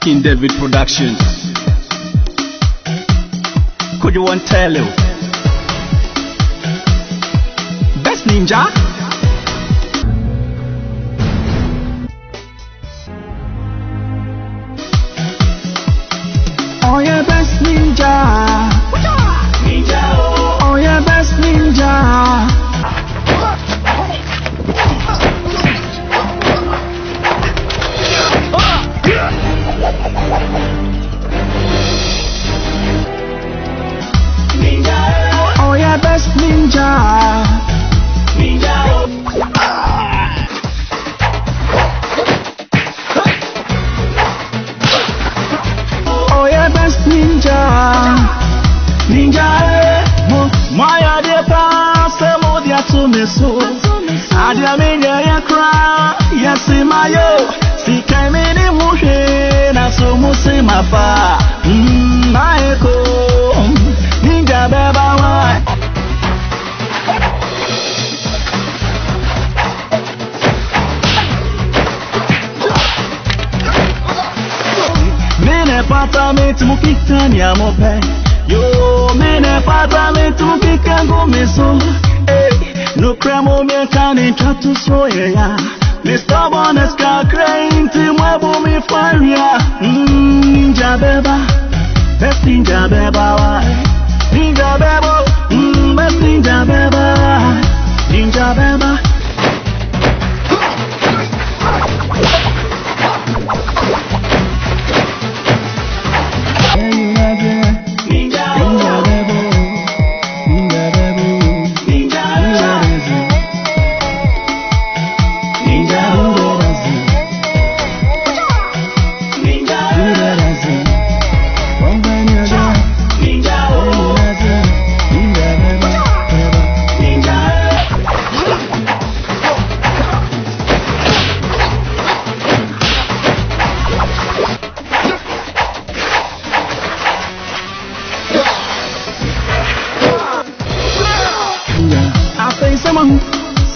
King David Productions. Could you want tell you? Best Ninja. Oh yeah, Best Ninja. Ninja. Oh yeah, Best Ninja. Oh yeah, Best Ninja. Ninja. Oh yeah, Best Ninja. Ninja. Maya de pa se mo dia to me so. Adia me ya cry. Yes mayo. Si kai me ni mu hwe na so mo se ma fa. Maiko. Ninja beba wa. Apartamento mukitani amope yo mene apartamento mukikango meso no cremo me can intratu soya Mr. Boneska crane to mwabo me fire ninja beba best ninja beba ninja beba best ninja beba ninja beba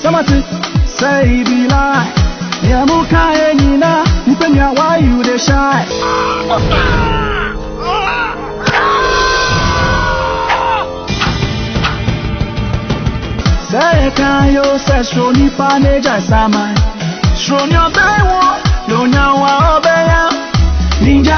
Samati say be lie. Yamuka enina, mpenya why you dey shy. Say can you say shoni paneja samai. Shoni obewo, lonya wa obeya. Ninja